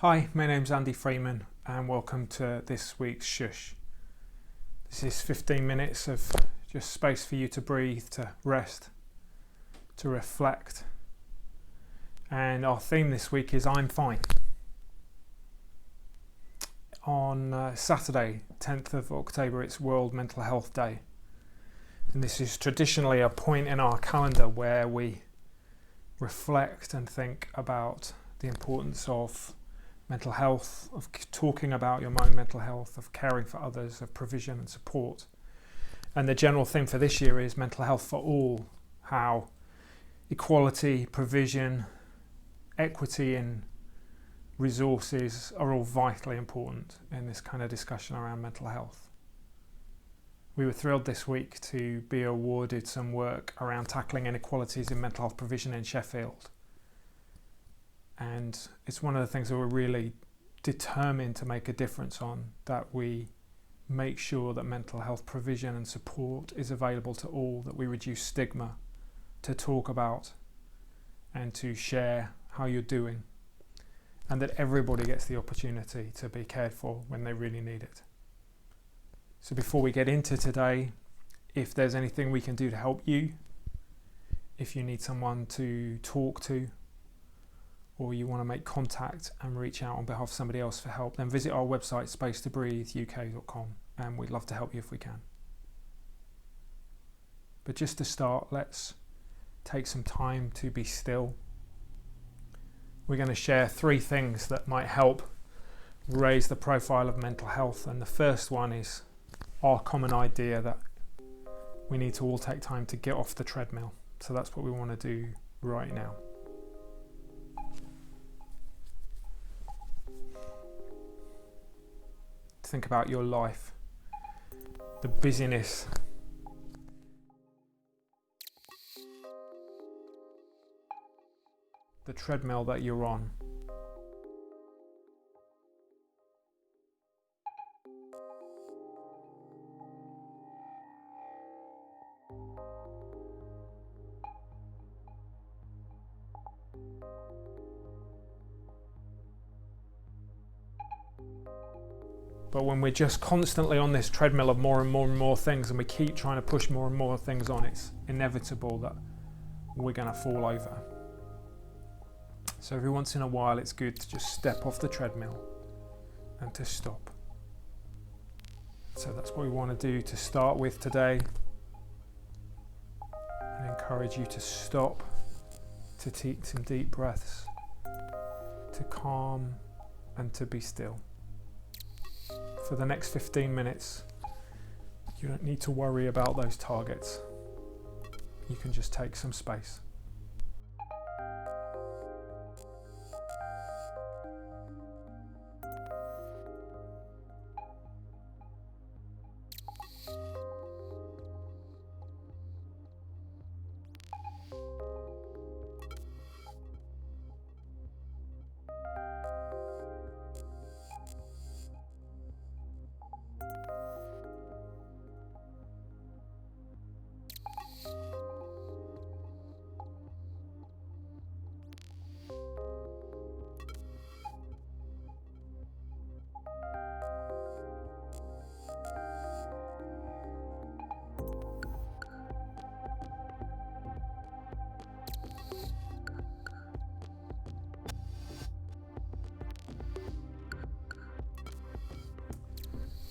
Hi, my name's Andy Freeman and welcome to this week's Shhh. This is 15 minutes of just space for you to breathe, to rest, to reflect. And our theme this week is I'm fine. On Saturday, 10th of October, it's World Mental Health Day. And this is traditionally a point in our calendar where we reflect and think about the importance of mental health, of talking about your own mental health, of caring for others, of provision and support. And the general theme for this year is mental health for all, how equality, provision, equity in resources are all vitally important in this kind of discussion around mental health. We were thrilled this week to be awarded some work around tackling inequalities in mental health provision in Sheffield. And it's one of the things that we're really determined to make a difference on, that we make sure that mental health provision and support is available to all, that we reduce stigma, to talk about and to share how you're doing, and that everybody gets the opportunity to be cared for when they really need it. So before we get into today, if there's anything we can do to help you, if you need someone to talk to, or you want to make contact and reach out on behalf of somebody else for help, then visit our website spacetobreatheuk.com and we'd love to help you if we can. But just to start, let's take some time to be still. We're going to share 3 things that might help raise the profile of mental health, and the first one is our common idea that we need to all take time to get off the treadmill. So that's what we want to do right now. Think about your life, the busyness, the treadmill that you're on. But when we're just constantly on this treadmill of more and more and more things, and we keep trying to push more and more things on, it's inevitable that we're going to fall over. So every once in a while it's good to just step off the treadmill and to stop. So that's what we want to do to start with today. I encourage you to stop, to take some deep breaths, to calm and to be still. For the next 15 minutes, you don't need to worry about those targets. You can just take some space.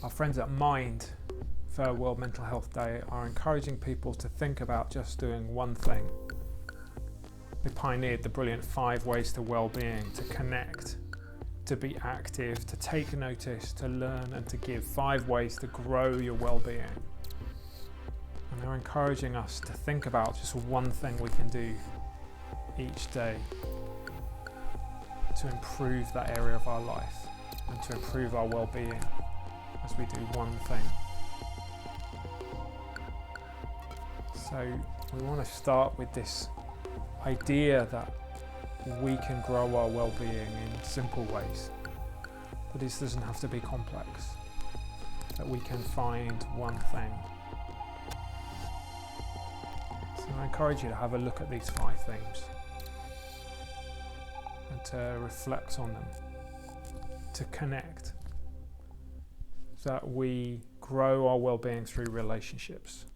Our friends at Mind for World Mental Health Day are encouraging people to think about just doing one thing. They pioneered the brilliant 5 ways to well-being, to connect, to be active, to take notice, to learn and to give. 5 ways to grow your well-being. And they're encouraging us to think about just one thing we can do each day to improve that area of our life and to improve our well-being as we do one thing. So we want to start with this idea that we can grow our well-being in simple ways, that this doesn't have to be complex, that we can find one thing. So I encourage you to have a look at these 5 things and to reflect on them to connect, that we grow our well-being through relationships,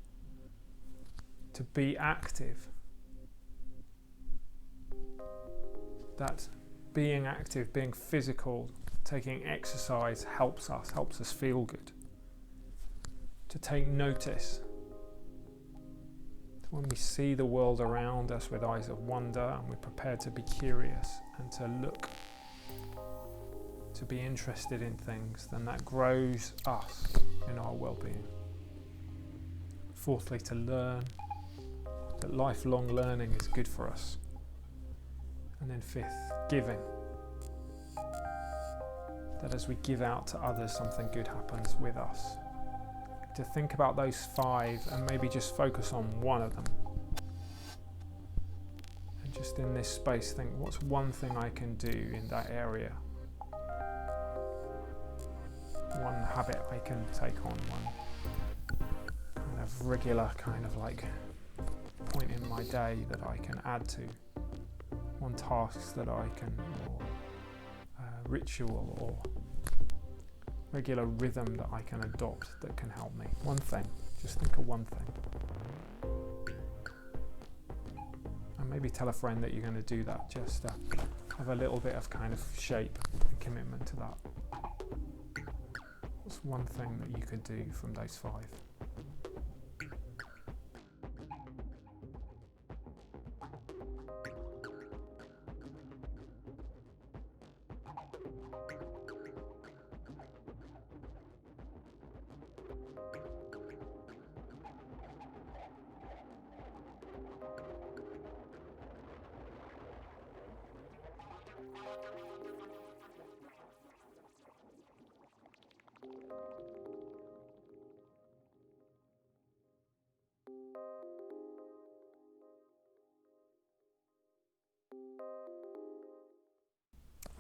to be active, that being active, being physical, taking exercise helps us feel good, to take notice. When we see the world around us with eyes of wonder and we're prepared to be curious and to look, to be interested in things, then that grows us in our well-being. Fourthly, to learn, that lifelong learning is good for us. And then fifth, giving, that as we give out to others, something good happens with us. To think about those five and maybe just focus on one of them. And just in this space think, what's one thing I can do in that area? One habit I can take on, one kind of regular kind of like point in my day that I can add to. One task that I can, or ritual or regular rhythm that I can adopt that can help me. One thing, just think of one thing. And maybe tell a friend that you're going to do that, just to have a little bit of kind of shape and commitment to that. What's one thing that you could do from those five?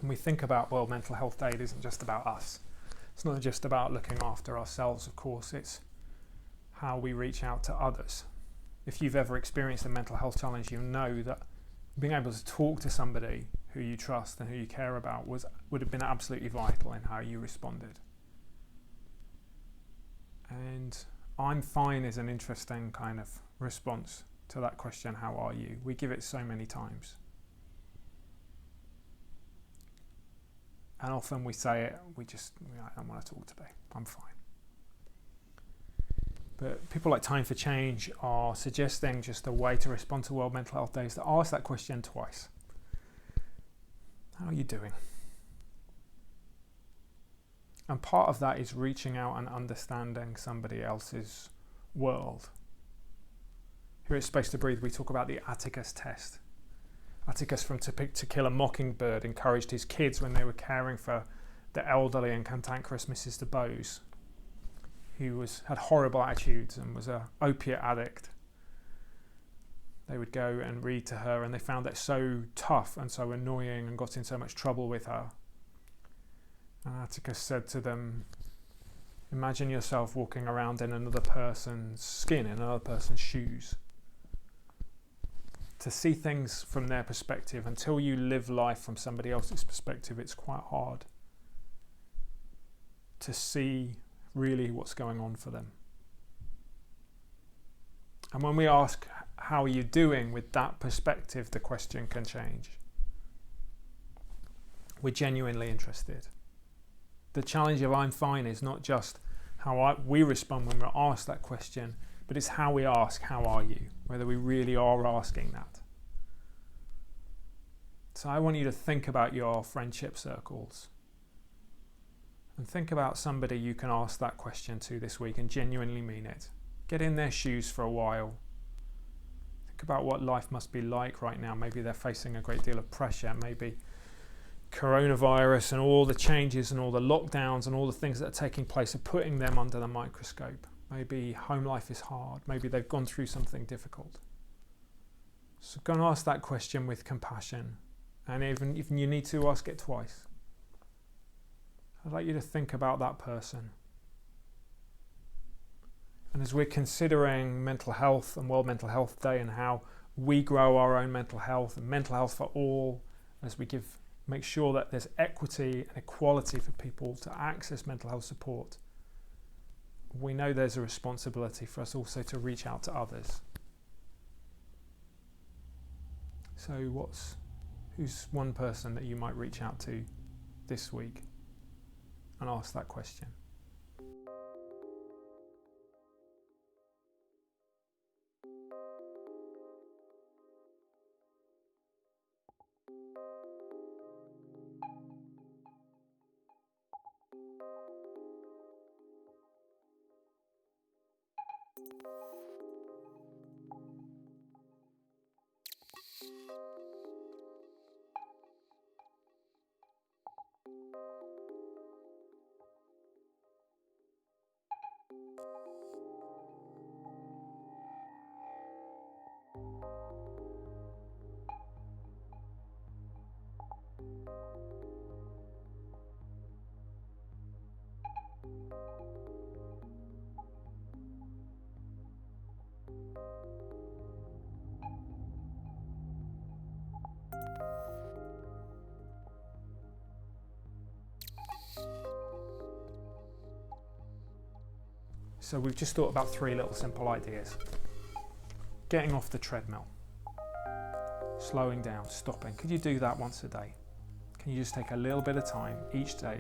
When we think about World Mental Health Day, it isn't just about us. It's not just about looking after ourselves, of course, it's how we reach out to others. If you've ever experienced a mental health challenge, you know that being able to talk to somebody who you trust and who you care about would have been absolutely vital in how you responded. And I'm fine is an interesting kind of response to that question, how are you? We give it so many times. And often we say it, I don't want to talk today, I'm fine. But people like Time for Change are suggesting just a way to respond to World Mental Health Day is to ask that question twice. How are you doing? And part of that is reaching out and understanding somebody else's world. Here at Space to Breathe, we talk about the Atticus test. Atticus from To Kill a Mockingbird encouraged his kids when they were caring for the elderly and cantankerous Mrs. DeBose, who had horrible attitudes and was an opiate addict. They would go and read to her, and they found it so tough and so annoying and got in so much trouble with her. And Atticus said to them, imagine yourself walking around in another person's skin, in another person's shoes. To see things from their perspective, until you live life from somebody else's perspective, it's quite hard to see really what's going on for them. And when we ask, how are you doing with that perspective, the question can change. We're genuinely interested. The challenge of I'm fine is not just how we respond when we're asked that question, but it's how we ask, how are you? Whether we really are asking that. So I want you to think about your friendship circles. And think about somebody you can ask that question to this week and genuinely mean it. Get in their shoes for a while. Think about what life must be like right now. Maybe they're facing a great deal of pressure. Maybe coronavirus and all the changes and all the lockdowns and all the things that are taking place are putting them under the microscope. Maybe home life is hard. Maybe they've gone through something difficult. So go and ask that question with compassion. And even if you need to, ask it twice. I'd like you to think about that person. And as we're considering mental health and World Mental Health Day and how we grow our own mental health and mental health for all, as we give make sure that there's equity and equality for people to access mental health support, we know there's a responsibility for us also to reach out to others. So who's one person that you might reach out to this week and ask that question? So we've just thought about 3 little simple ideas. Getting off the treadmill, slowing down, stopping. Could you do that once a day? Can you just take a little bit of time each day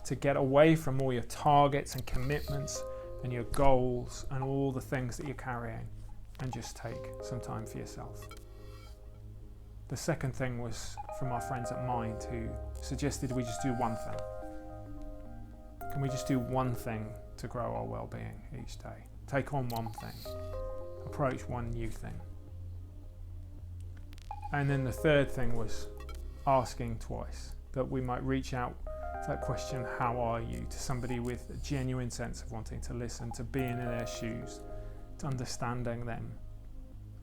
to get away from all your targets and commitments and your goals and all the things that you're carrying, and just take some time for yourself? The second thing was from our friends at Mind, who suggested we just do one thing. Can we just do one thing to grow our well-being each day? Take on one thing, approach one new thing. And then the third thing was asking twice, that we might reach out to that question, how are you, to somebody with a genuine sense of wanting to listen, to being in their shoes, to understanding them,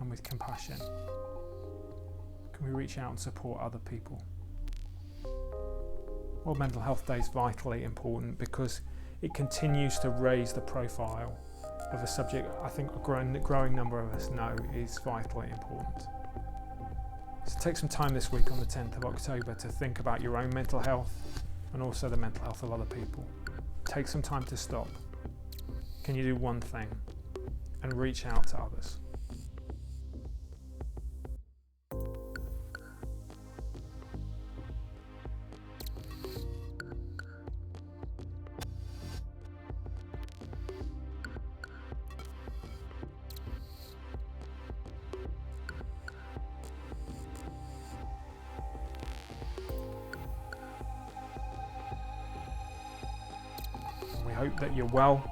and with compassion. Can we reach out and support other people? World Mental Health Day is vitally important because it continues to raise the profile of a subject I think a growing number of us know is vitally important. So take some time this week on the 10th of October to think about your own mental health and also the mental health of other people. Take some time to stop. Can you do one thing and reach out to others? We hope that you're well.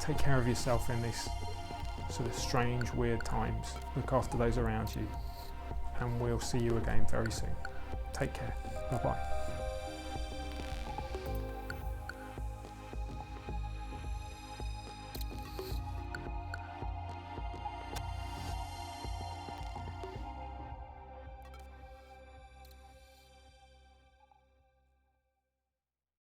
Take care of yourself in these sort of strange, weird times. Look after those around you, and we'll see you again very soon. Take care. Bye-bye.